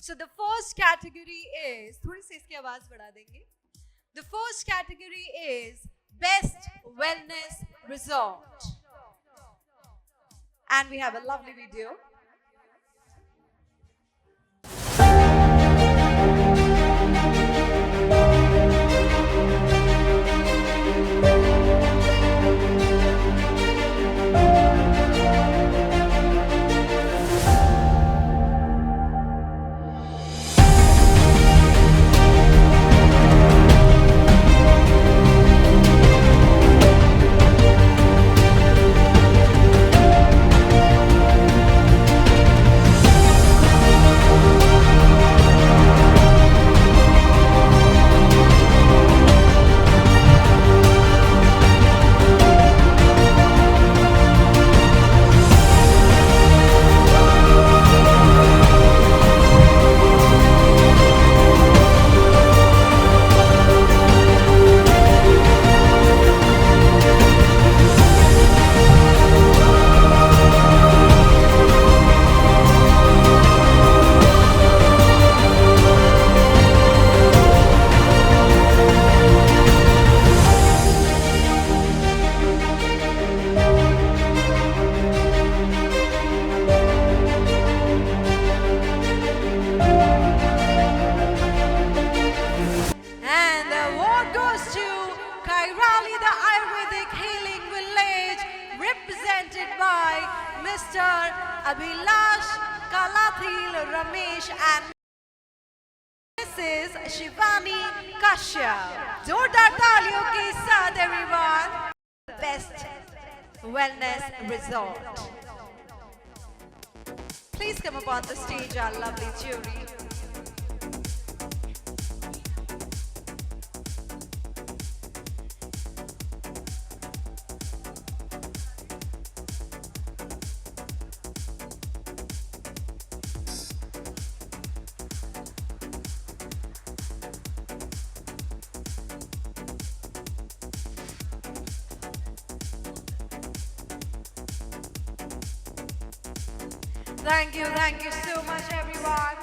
So the first category is, थोड़ी सी इसकी आवाज बढ़ा देंगे. The first category is Best Wellness Resort. And we have a lovely video. Mr. Abhilash Kalathil Ramesh and Mrs. Shivani Kashyap. जोरदार तालियों के साथ everyone. Best Wellness Resort. Please come up on the stage, our lovely jury. Thank you so much everyone.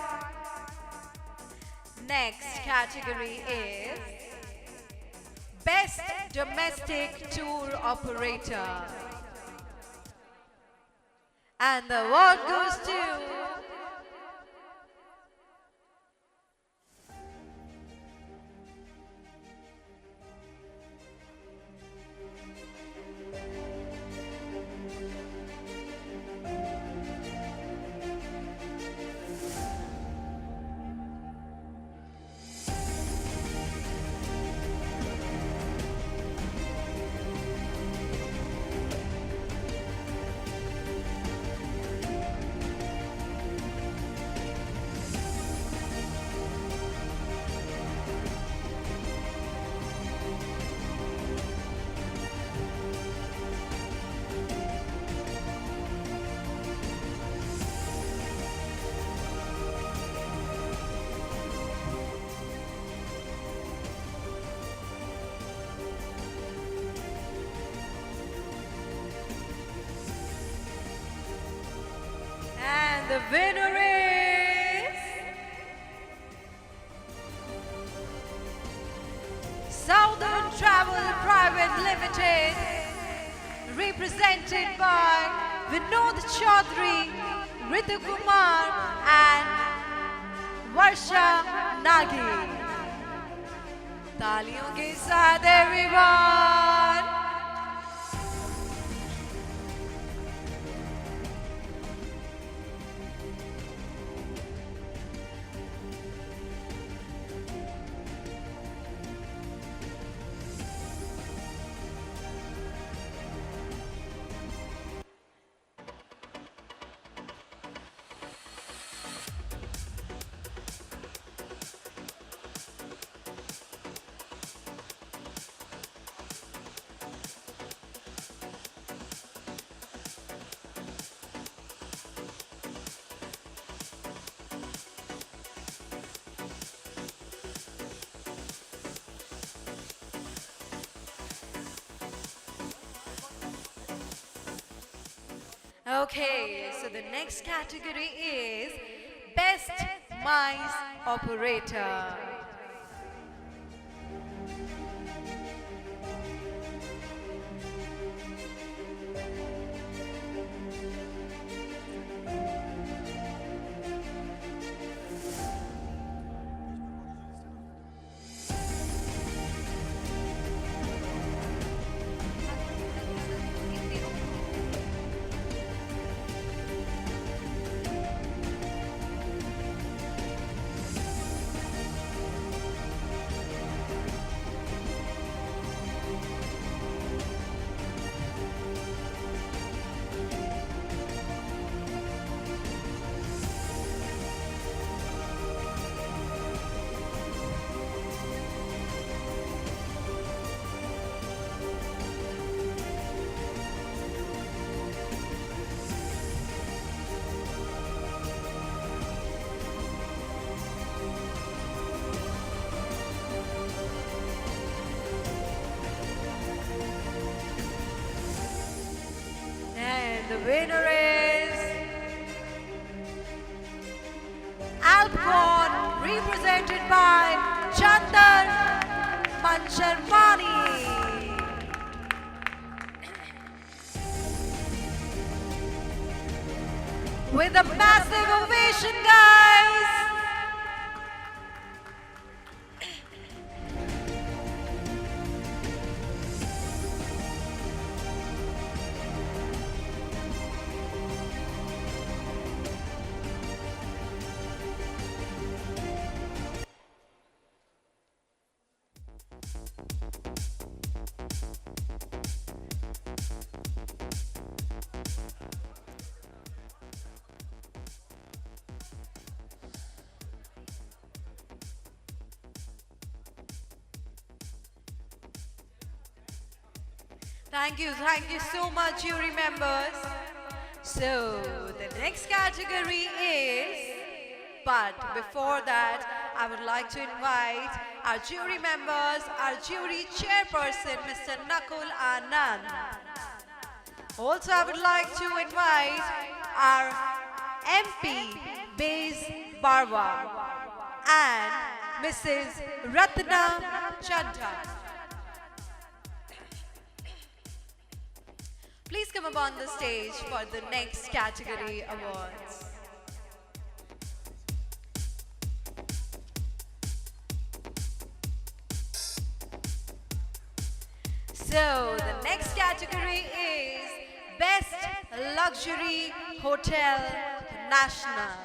Next category is Best Domestic Tour Operator. And the award goes to the winner is Southern Travel Private Limited, represented by Vinod Chaudhary, Ritu Kumar and Varsha Nagi. तालियों के साथ everyone. Okay, so the next category is Best Mice Operator. And the winner is Alcon, represented by Chandan Mancharmani. With a massive ovation, guys. Thank you so much, jury members. So, the next category is, but before that, I would like to invite our jury members, our jury chairperson, Mr. Nakul Anand. Also, I would like to invite our MP, Bez Barwa, and Mrs. Ratna Chadha. Please come up on the stage for the next category awards. So, the next category is Best Luxury Hotel National.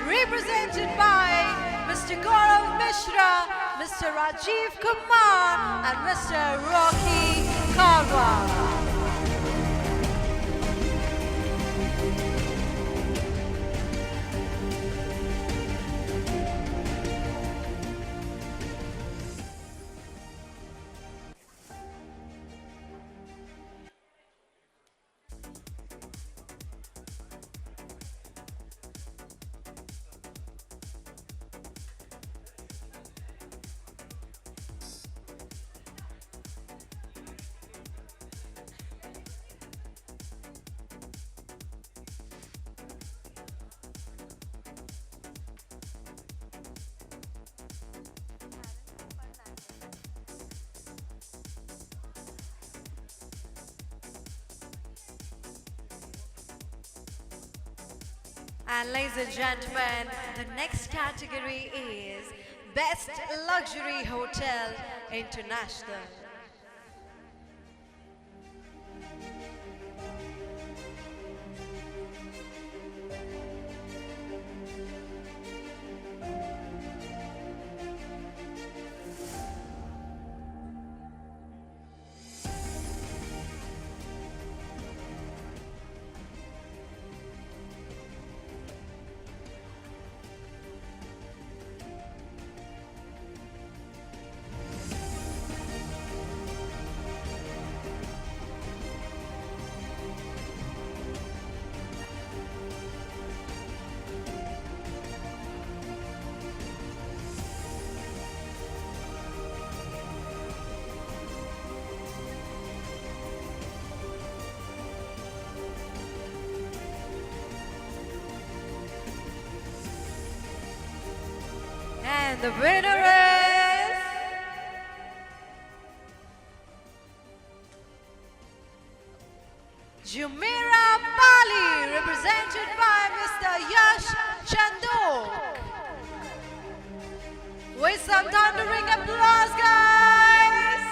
Represented by Mr. Gaurav Mishra, Mr. Rajiv Kumar, and Mr. Rocky Karwa. And ladies and gentlemen, the next category is Best Luxury Hotel International. And the winner is Jumeirah Bali, represented by Mr. Yash Chandok. With some thundering applause, guys.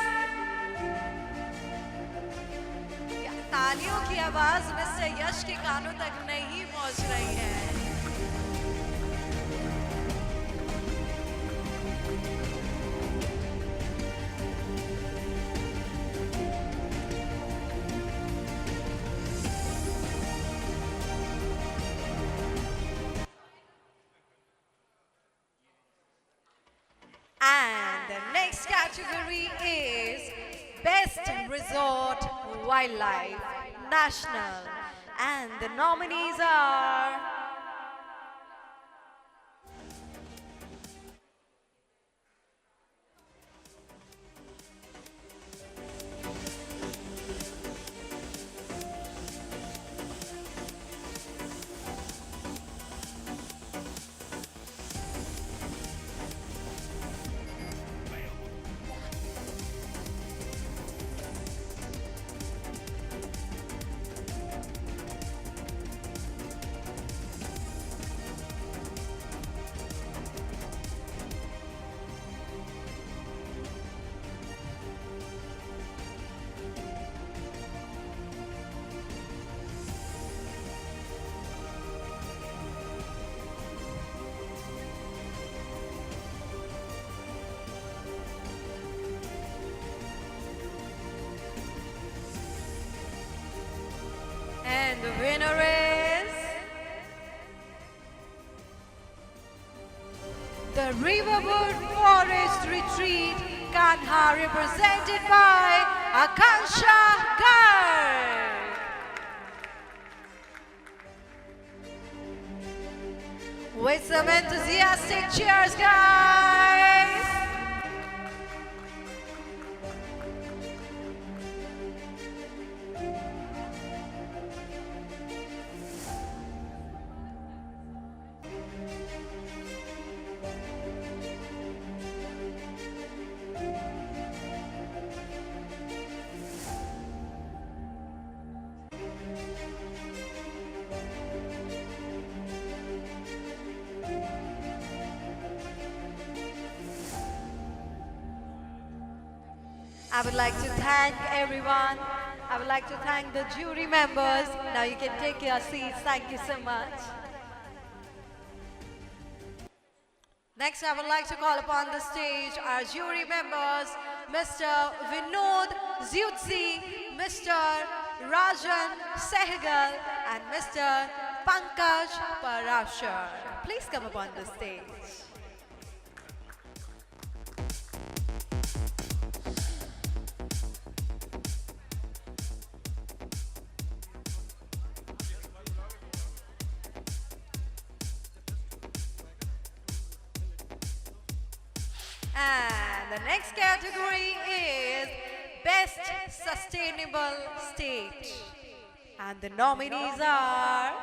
तालियों की आवाज mister यश के कानों तक नहीं पहुंच रही है. And the next category is Best Resort Wildlife National. And the nominees are and the winner is the Riverwood Forest Retreat Kanha, represented by Akansha Garg. With some enthusiastic cheers, guys. I would like to thank everyone. I would like to thank the jury members. Now you can take your seats. Thank you so much. Next, I would like to call upon the stage our jury members, Mr. Vinod Zyutsi, Mr. Rajan Sehgal, and Mr. Pankaj Parashar. Please come upon the stage. And the next category is Best Sustainable State. And the nominees are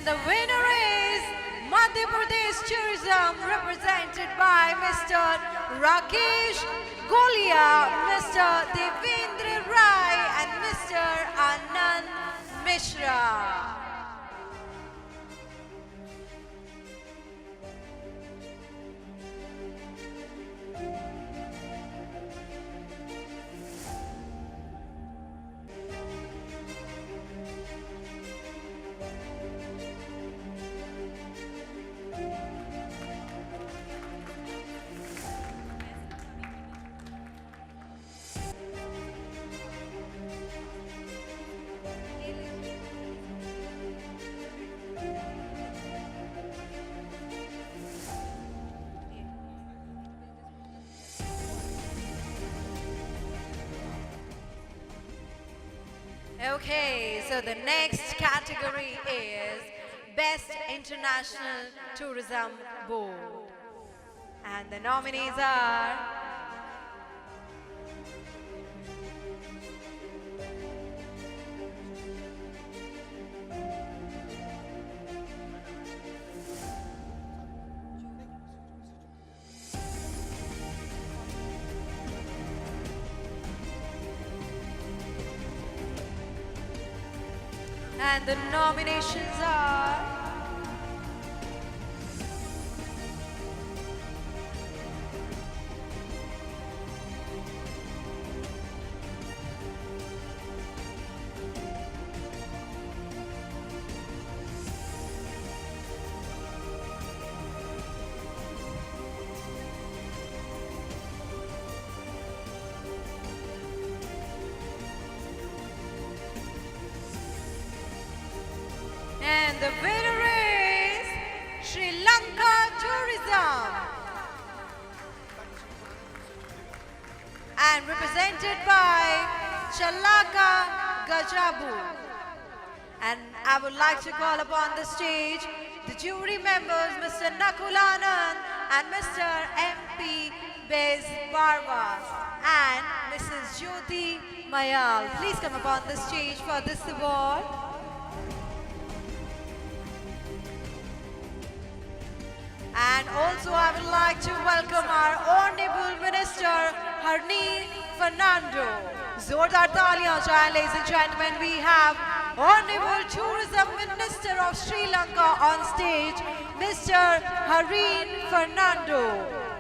And the winner is Madhya Pradesh Tourism, represented by Mr. Rakesh Golia, Mr. Devendra Rai, and Mr. Anand Mishra. Okay, so the next category is Best International Tourism Board. And the nominees are and the nominations are and the winner is Sri Lanka Tourism, and represented by Chalaka Gajabu. And I would like to call upon the stage the jury members, Mr. Nakul Anand and Mr. MP Bez Barwa and Mrs. Jyoti Mayal. Please come upon the stage for this award. And also I would like to welcome our Honorable Minister Harneen Fernando. Zordar Taliyan, ladies and gentlemen, we have Honorable Tourism Minister of Sri Lanka on stage, Mr. Harneen Fernando.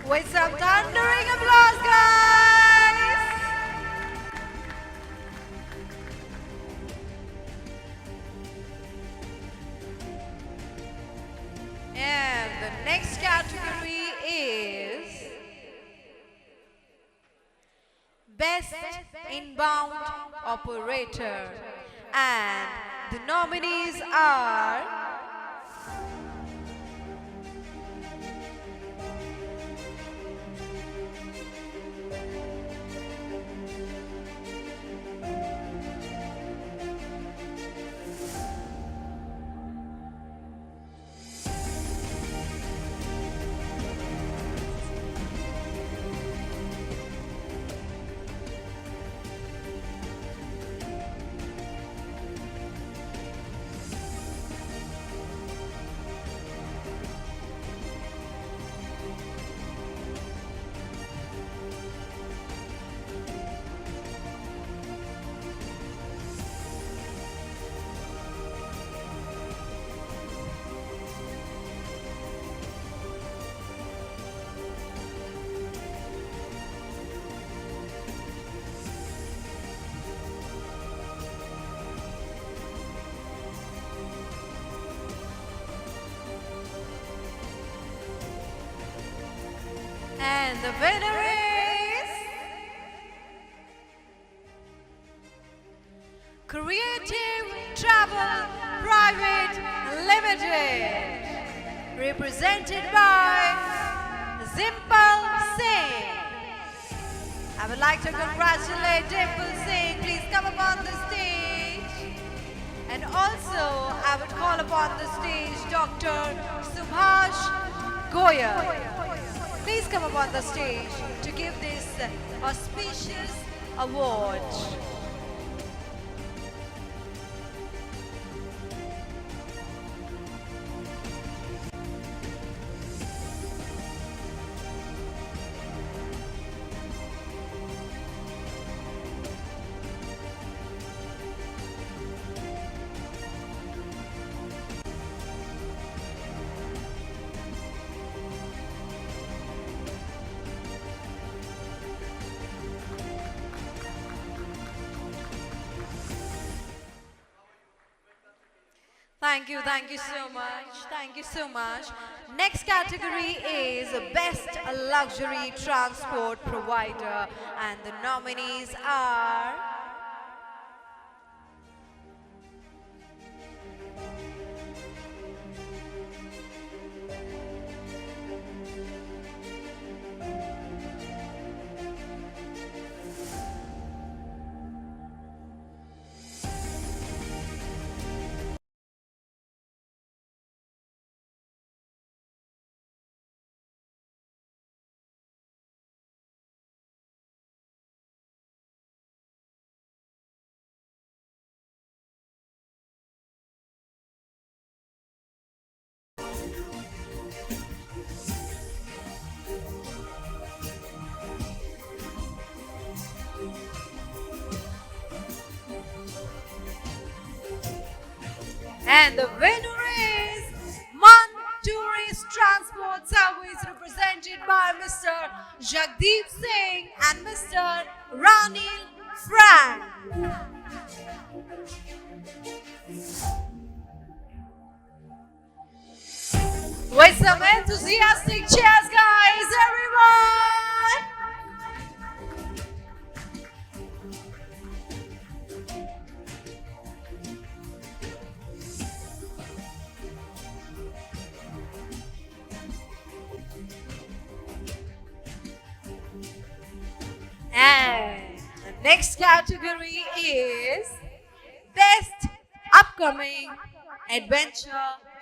With some thundering applause, guys! And the next category is Best Inbound Operator. And the nominees are and the winner is Creative Travel Private Limited, represented by Dimple Singh. I would like to congratulate Dimple Singh. Please come up on the stage. And also, I would call upon the stage Dr. Subhash Goyal. Please come upon the stage to give this auspicious award. Thank you so much. Thank you so much. Next category is Best Luxury Transport Provider, and the nominees are and the winner is Man Tourist Transport Service, represented by Mr. Jagdeep Singh and Mr. Ranil Frank. With some enthusiastic cheers, guys, everyone! And the next category is Best Upcoming Adventure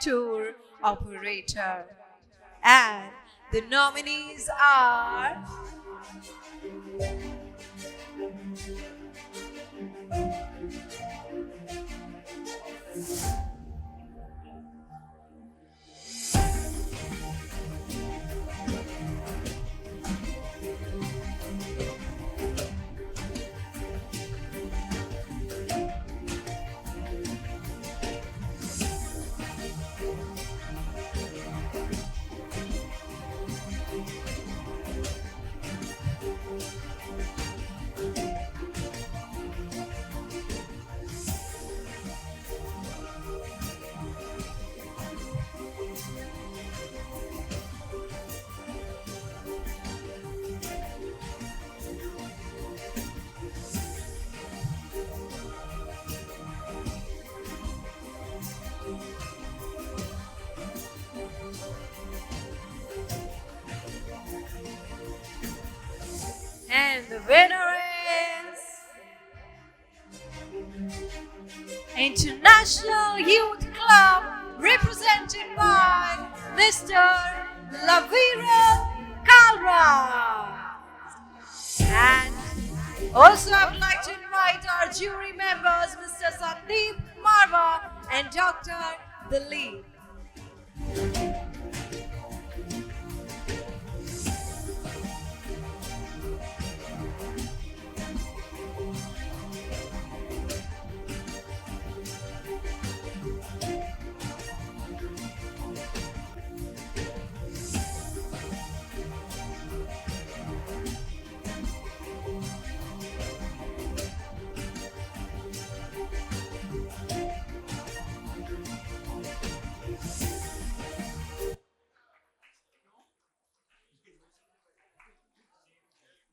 Tour Operator. And the nominees are and the winner is International Youth Club, represented by Mr. Lavira Kalra. And also I would like to invite our jury members, Mr. Sandeep Marwa and Dr. Dilip.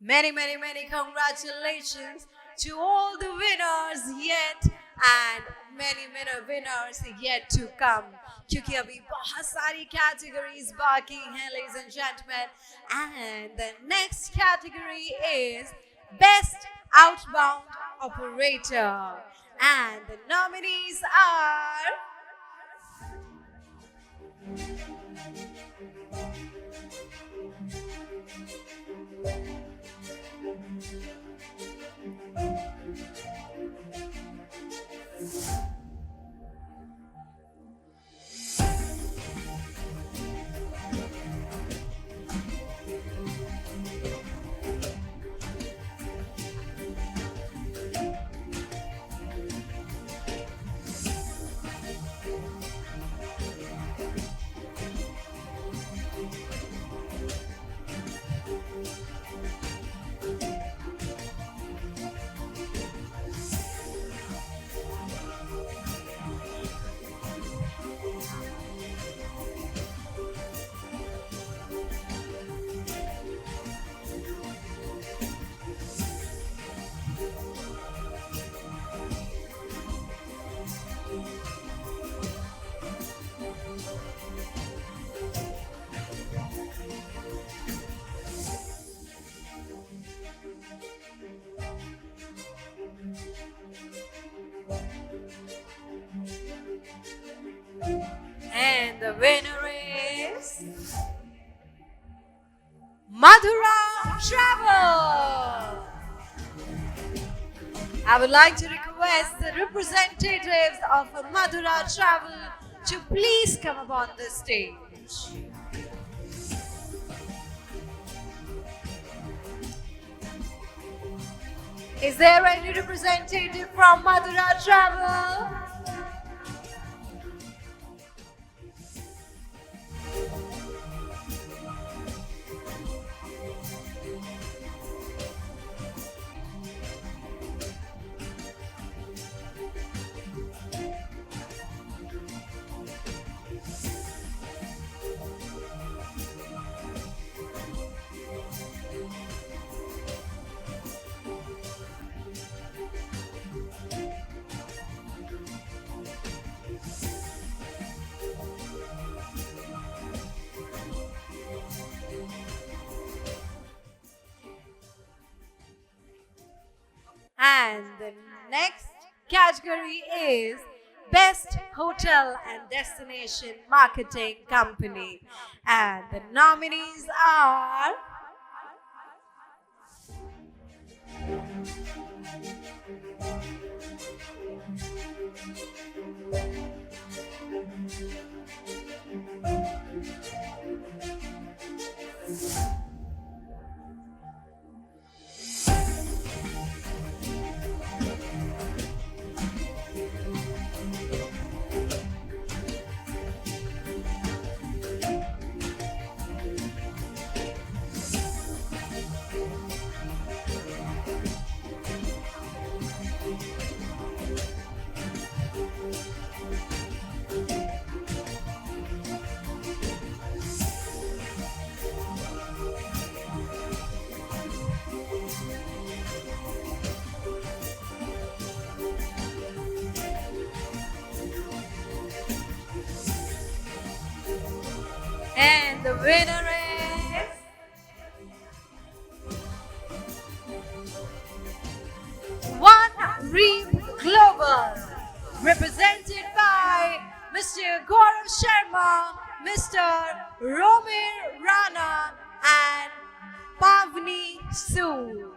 Many congratulations to all the winners yet and many winners yet to come. क्योंकि अभी बहुत सारी categories बाकी हैं, ladies and gentlemen. And the next category is Best Outbound Operator. And the nominees are and the winner is Madhura Travel. I would like to request the representatives of Madhura Travel to please come upon the stage. Is there any representative from Madhura Travel? And the next category is Best Hotel and Destination Marketing Company. And the nominees are and the winner is One Reef Global, represented by Mr. Gaurav Sharma, Mr. Romir Rana and Pavni Sood.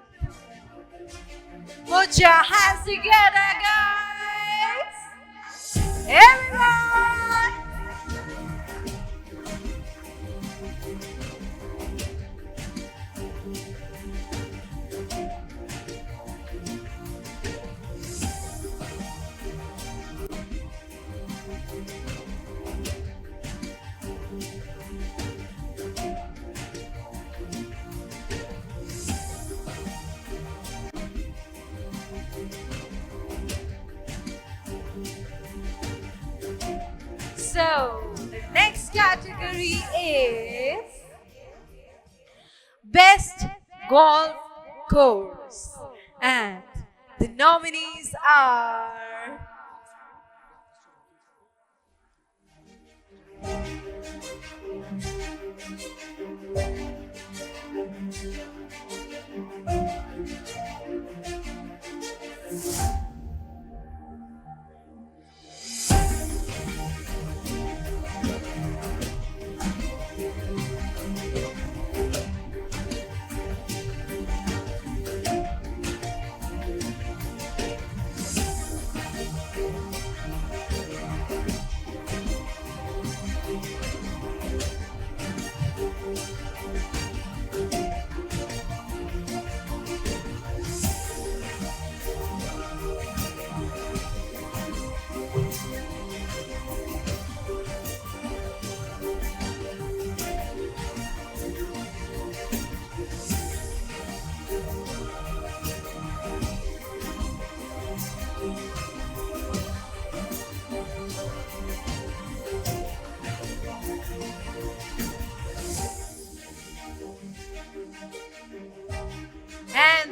Put your hands together, guys! Everyone! So, the next category is Best Golf Course. And the nominees are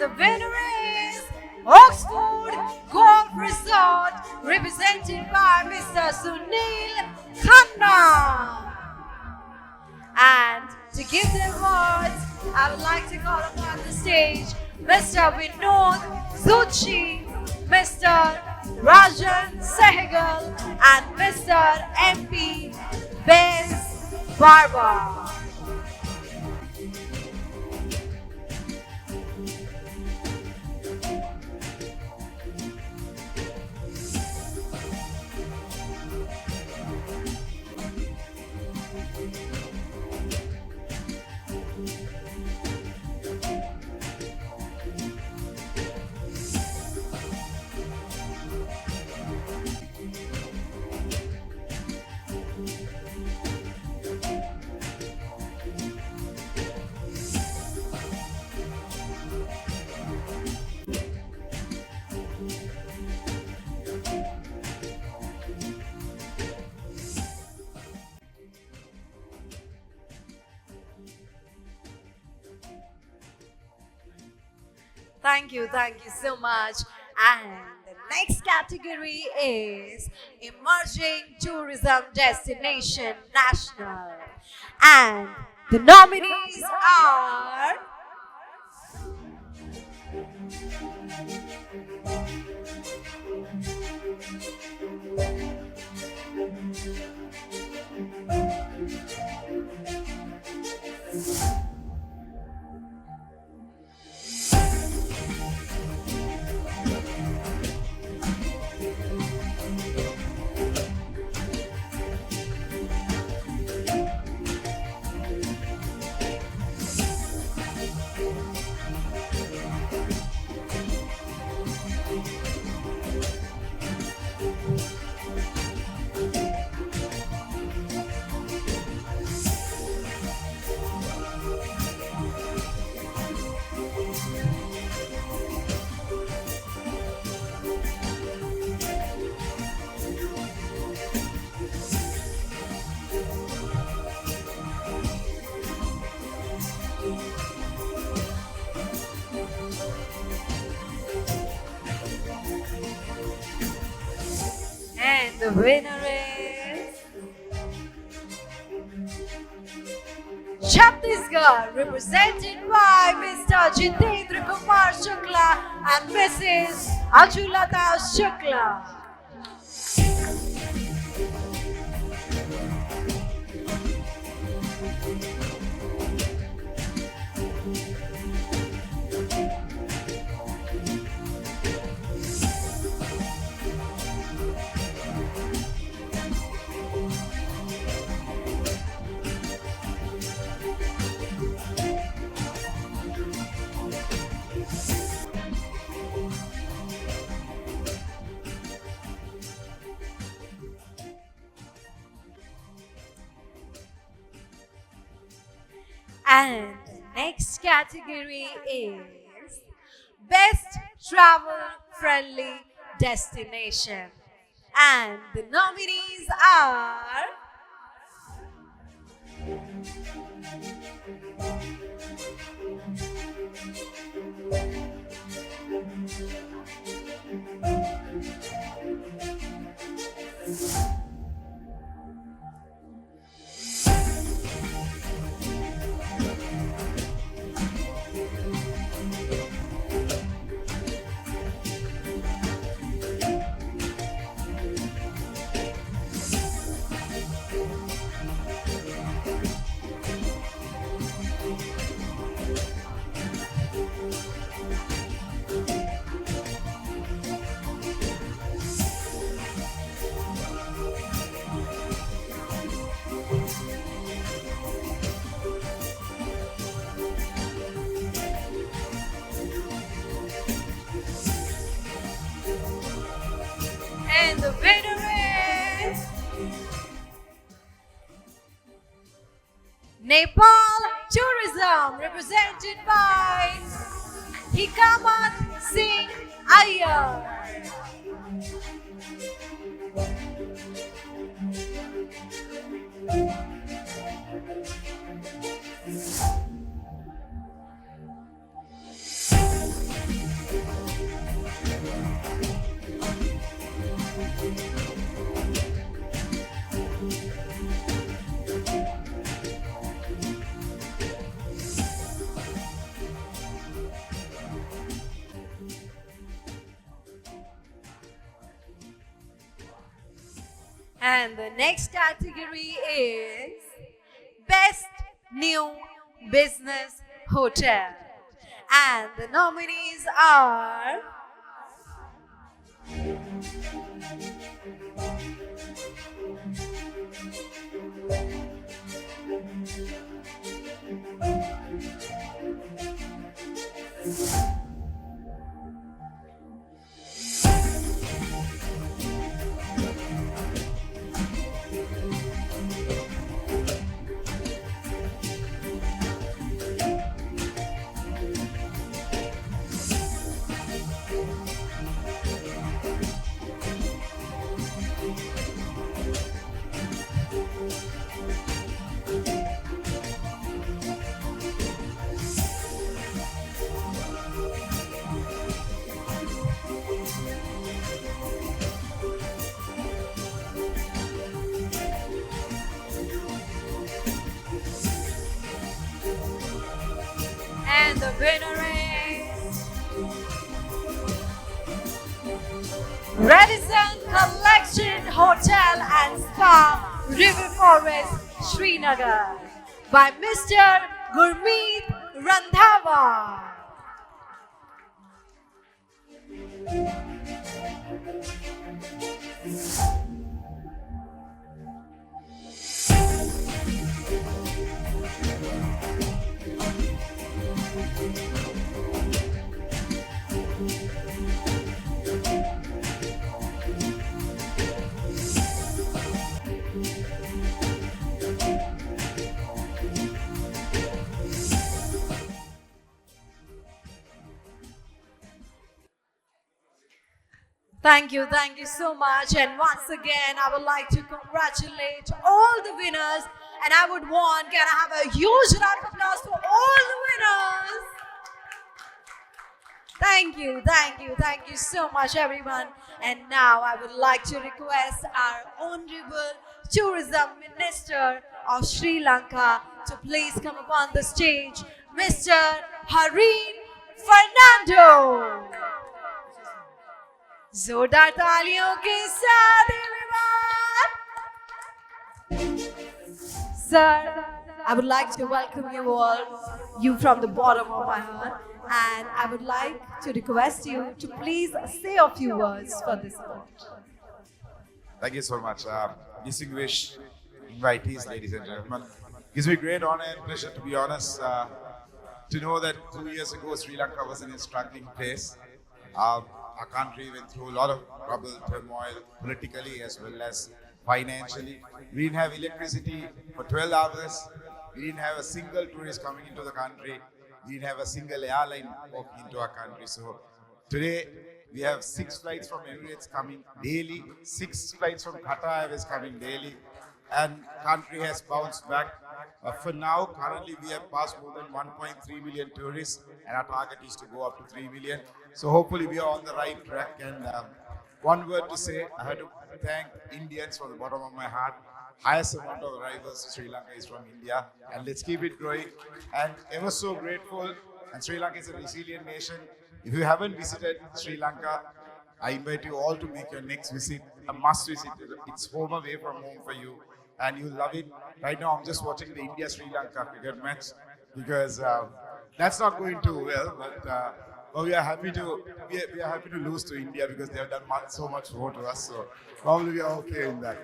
the winner is Oxford Golf Resort, represented by Mr. Sunil Khanna. And to give the awards, I would like to call upon the stage Mr. Vinod Zuchi, Mr. Rajan Sehgal, and Mr. MP Bez Barba. Thank you so much. And the next category is Emerging Tourism Destination National. And the nominees are and the winner is Chhattisgarh, represented by Mr. Jitendra Kumar Shukla and Mrs. Achulata Shukla. And next category is Best Travel Friendly Destination. And the nominees are and the winner is Nepal Tourism, represented by Hikamat Singh Iyer. And the next category is Best New Business Hotel. And the nominees are and the winner is Radisson Collection Hotel and Spa, River Forest, Srinagar by Mr. Gurmeet Randhawa. Thank you so much. And once again, I would like to congratulate all the winners. And I would want, can I have a huge round of applause for all the winners? Thank you so much, everyone. And now I would like to request our Honorable Tourism Minister of Sri Lanka to please come upon the stage, Mr. Hareen Fernando. जोरदार तालियों के साथ Sir, I would like to welcome you all, you from the bottom of my heart, and I would like to request you to please say a few words for this event. Thank you so much. Distinguished invitees, ladies and gentlemen. Gives me great honor and pleasure, to be honest, to know that 2 years ago Sri Lanka was in a struggling place. Our country went through a lot of trouble, turmoil, politically as well as financially. We didn't have electricity for 12 hours. We didn't have a single tourist coming into the country. We didn't have a single airline walking into our country. So today we have 6 flights from Emirates coming daily, 6 flights from Qatar Airways coming daily, and country has bounced back. For now, currently we have passed more than 1.3 million tourists, and our target is to go up to 3 million. So hopefully we are on the right track. And one word to say, I had to thank Indians from the bottom of my heart. Highest amount of arrivals to Sri Lanka is from India, and let's keep it growing. And ever so grateful. And Sri Lanka is a resilient nation. If you haven't visited Sri Lanka, I invite you all to make your next visit a must visit. It's home away from home for you, and you'll love it. Right now, I'm just watching the India-Sri Lanka cricket match because that's not going too well. But we are happy to lose to India because they have done so much more to us. So probably we are okay in that.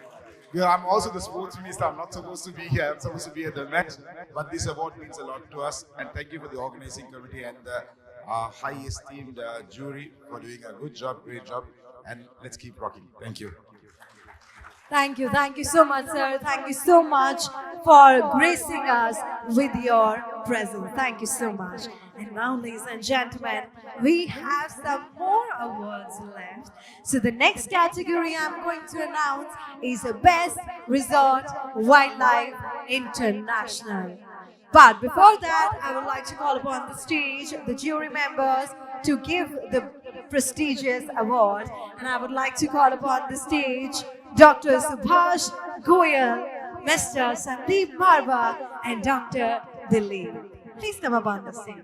Because I'm also the sports minister. I'm not supposed to be here. I'm supposed to be at the match. But this award means a lot to us. And thank you for the organizing committee and the high esteemed jury for doing a good job, great job. And let's keep rocking. Thank you. Thank you so much, sir. Thank you so much for gracing us with your presence. Thank you so much. And now, ladies and gentlemen, we have some more awards left. So the next category I'm going to announce is the Best Resort Wildlife International. But before that, I would like to call upon the stage the jury members to give the prestigious award. And I would like to call upon the stage Dr. Subhash Goyal, Mr. Sandeep Marva, and Dr. Dilip. Please come up on the stage.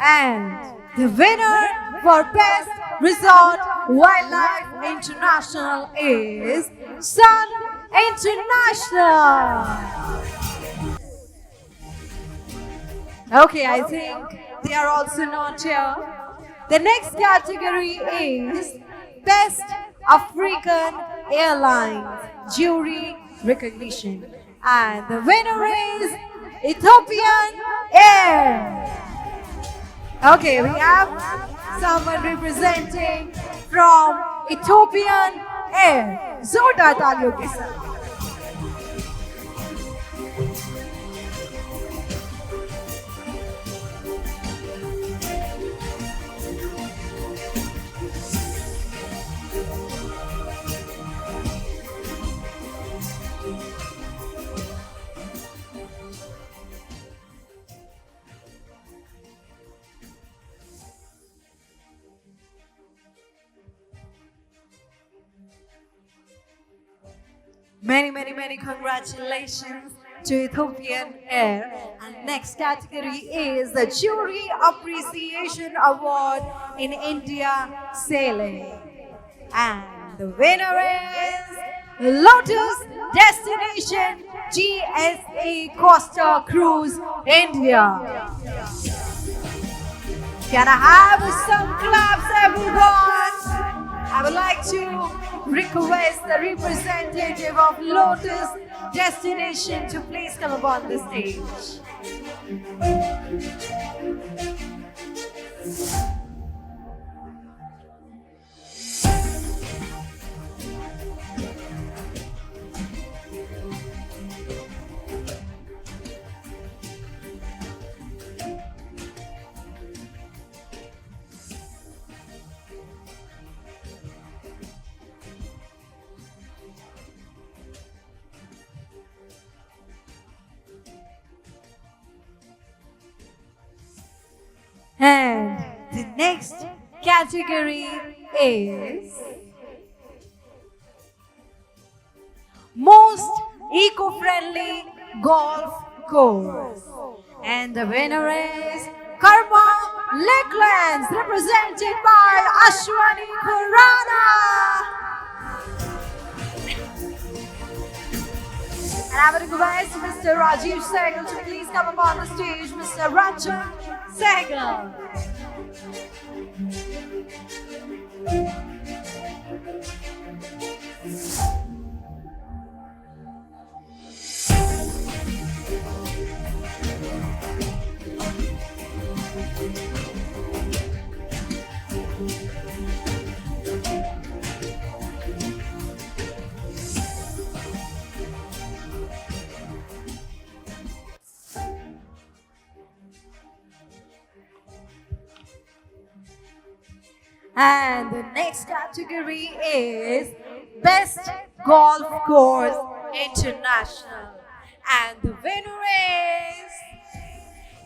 And the winner for Best Resort Wildlife International is Sun International. Okay, I think they are also not here. The next category is Best African Airlines Jury Recognition. And the winner is Ethiopian Air. Okay, we have someone representing from Ethiopian Air. Zoda Taglio ke sath. Many congratulations to Ethiopian Air. And next category is the Jury Appreciation Award in India Sailing. And the winner is Lotus Destination GSA Costa Cruise India. Can I have some claps, everyone? I would like to request the representative of Lotus Destination to please come up on the stage. And the next category is Most Eco-Friendly Golf Course. And the winner is Karma Lakelands, represented by Ashwani Khurana. And I would request Mr. Rajiv Sehgal to please come up on the stage. Mr. Ranjan Sehgal. And the next category is Best Golf Course International. And the winner is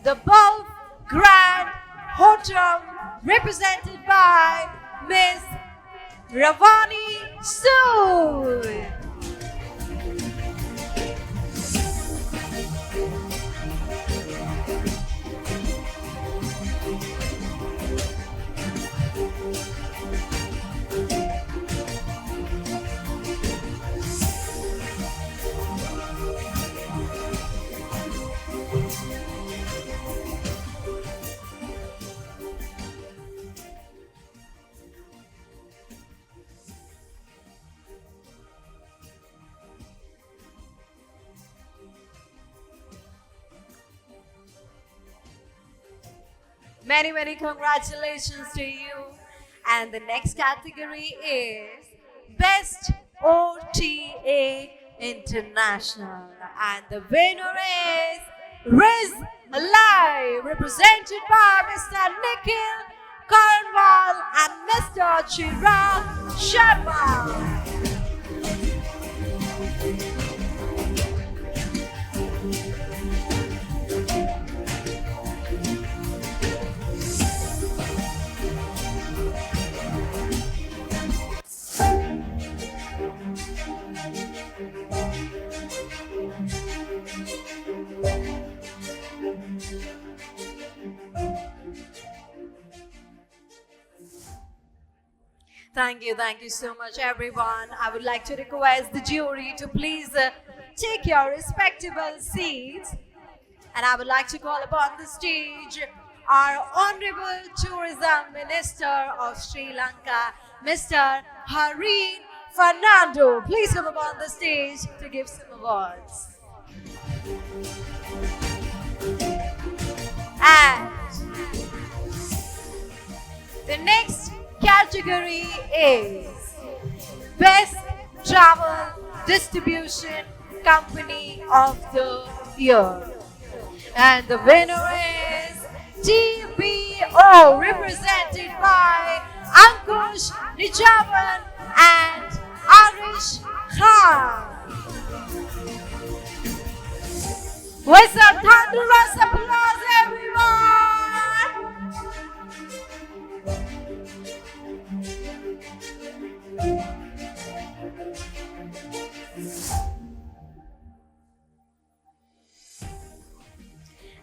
the Gulf Grand Hotel, represented by Miss Ravani Sood. Many congratulations to you. And the next category is Best OTA International. And the winner is Riz Alive, represented by Mr. Nikhil Karnwal and Mr. Chirag Sharma. Thank you so much, everyone. I would like to request the jury to please take your respectable seats. And I would like to call upon the stage our Honorable Tourism Minister of Sri Lanka, Mr. Hareen Fernando. Please come upon the stage to give some awards. And the next category is Best Travel Distribution Company of the Year. And the winner is TBO, represented by Ankush Nijavan and Arish Khan. With some thunderous applause, everyone!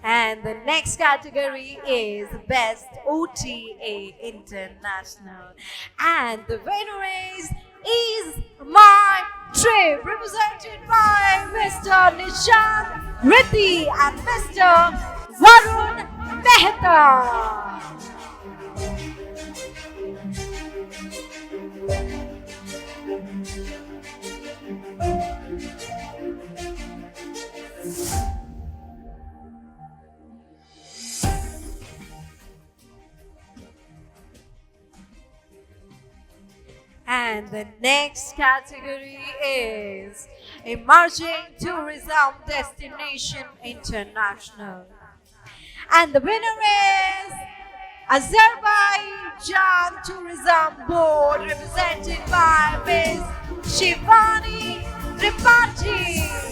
And the next category is Best OTA International. And the winner is My Trip, represented by Mr. Nishant Rithi and Mr. Varun Mehta. And the next category is Emerging Tourism Destination International. And the winner is Azerbaijan Tourism Board, represented by Ms. Shivani Tripathi.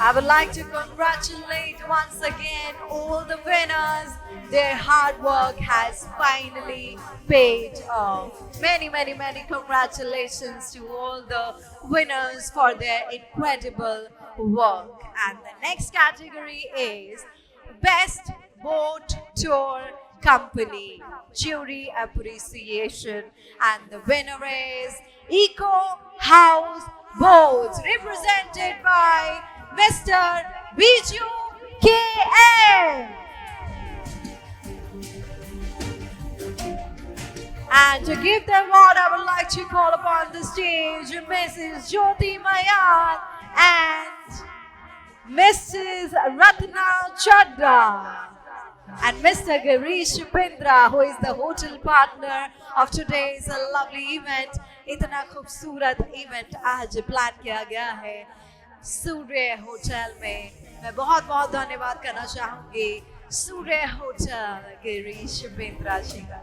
I would like to congratulate once again all the winners. Their hard work has finally paid off. Many congratulations to all the winners for their incredible work. And the next category is Best Boat Tour Company, Jury Appreciation. And the winner is Eco House Boats, represented by Mr. Biju K.M. And to give the award, I would like to call upon the stage Mrs. Jyoti Mayan and Mrs. Ratna Chadda and Mr. Girish Pindra, who is the hotel partner of today's lovely event. इतना खूबसूरत event आज plan किया गया है सूर्य hotel में. मैं बहुत बहुत धन्यवाद करना चाहूंगी सूर्य होटल गिरीश बिंद्रा जी का.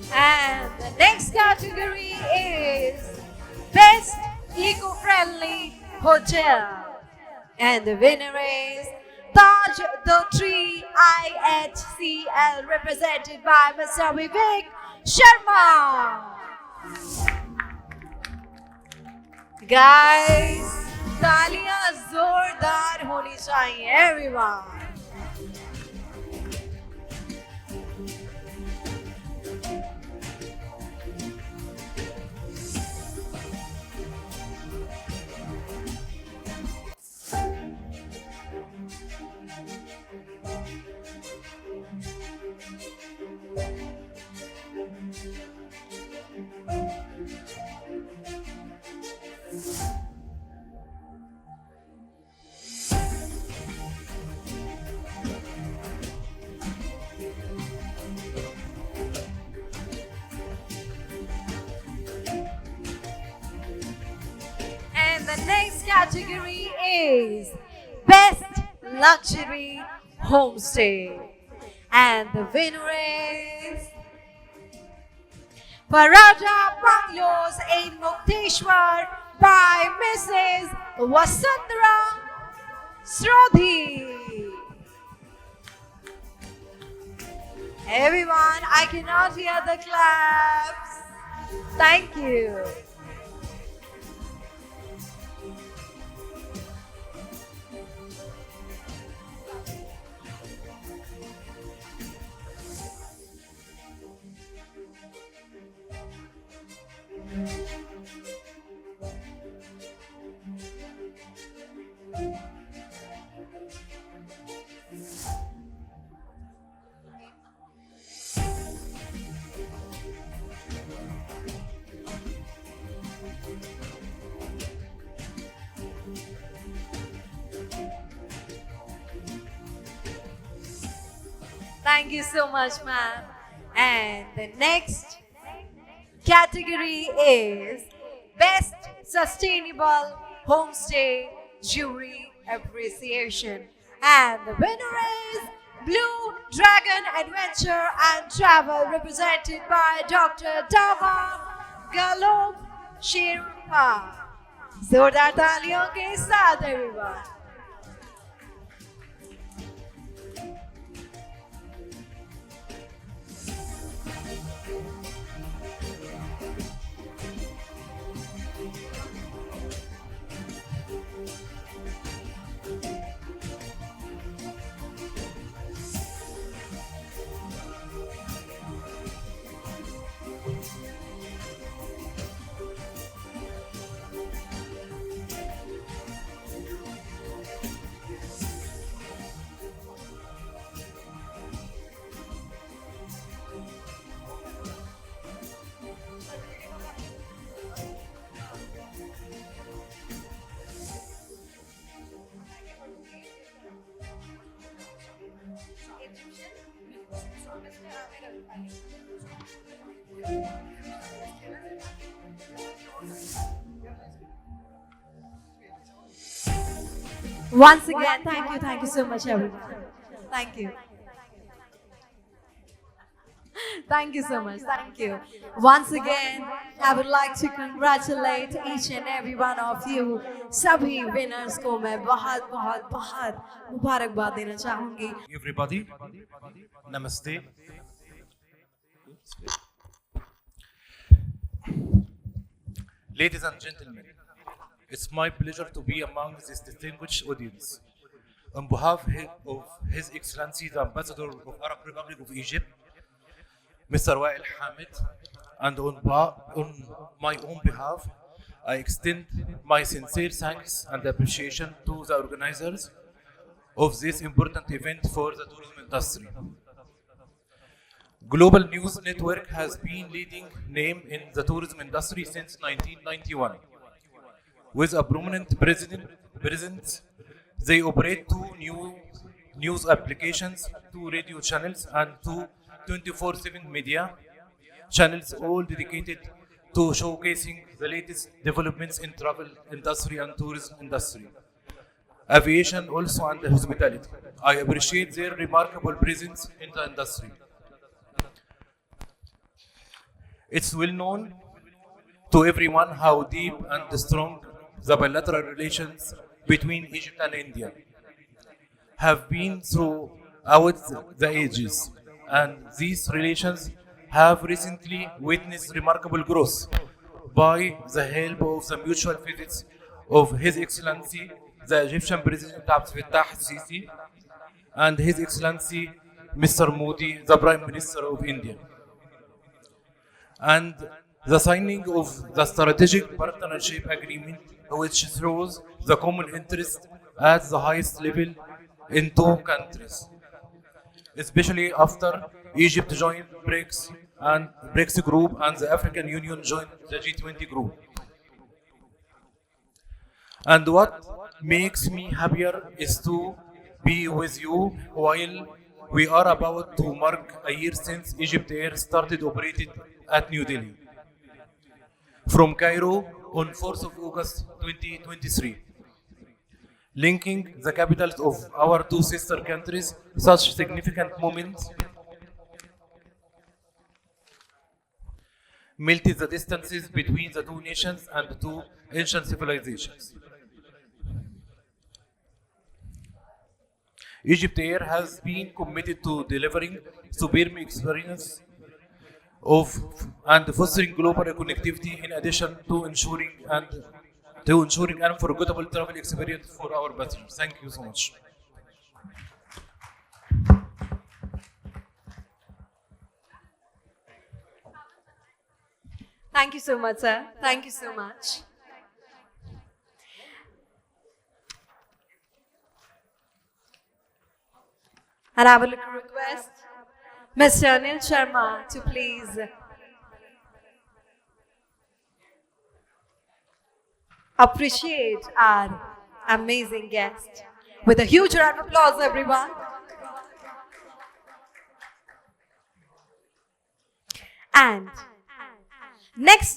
And the next category is Best Eco-Friendly Hotel. And the winner is Taj the Tree IHCL, represented by Mr. Vivek Sharma. Guys, तालियां जोरदार होनी चाहिए, everyone. category is Best Luxury Homestay. And the winner is Paraja Bungalows in Mukteshwar by Mrs. Vasundhara Srodhi. Everyone, I cannot hear the claps. Thank you. Thank you so much, ma'am. And the next category is Best Sustainable Homestay Jury Appreciation. And the winner is Blue Dragon Adventure and Travel, represented by Dr. Dava Galop Sherpa. जोरदार तालियों के साथ everyone. Once again, thank you so much, everyone. Thank you. Thank you so much. Thank you. Once again, I would like to congratulate each and every one of you. सभी winners को मैं बहुत बहुत बहुत मुबारकबाद देना चाहूँगी. Everybody, namaste. Ladies and gentlemen, it's my pleasure to be among this distinguished audience. On behalf of His Excellency the Ambassador of Arab Republic of Egypt, Mr. Wael Hamid, and on my own behalf, I extend my sincere thanks and appreciation to the organizers of this important event for the tourism industry. Global News Network has been leading name in the tourism industry since 1991. With a prominent presence, they operate two new news applications, two radio channels, and two 24/7 media channels, all dedicated to showcasing the latest developments in travel industry and tourism industry, aviation also, and hospitality. I appreciate their remarkable presence in the industry. It's well known to everyone how deep and strong the bilateral relations between Egypt and India have been throughout the ages, and these relations have recently witnessed remarkable growth by the help of the mutual visits of His Excellency the Egyptian President Abdel Fattah al-Sisi and His Excellency Mr. Modi, the Prime Minister of India, and the signing of the strategic partnership agreement, which shows the common interest at the highest level in two countries, especially after Egypt joined BRICS group and the African Union joined the G20 group. And what makes me happier is to be with you while we are about to mark a year since Egypt Air started operating at New Delhi from Cairo on 4th of August 2023. linking the capitals of our two sister countries, such significant moments melted the distances between the two nations and the two ancient civilizations. Egypt Air has been committed to delivering superb experience of and fostering global connectivity in addition to ensuring unforgettable travel experience for our passengers. Thank you so much. Thank you so much, sir. Thank you so much. And I would like to request Mr. Anil Sharma to please appreciate our amazing guest with a huge round of applause, everyone. And next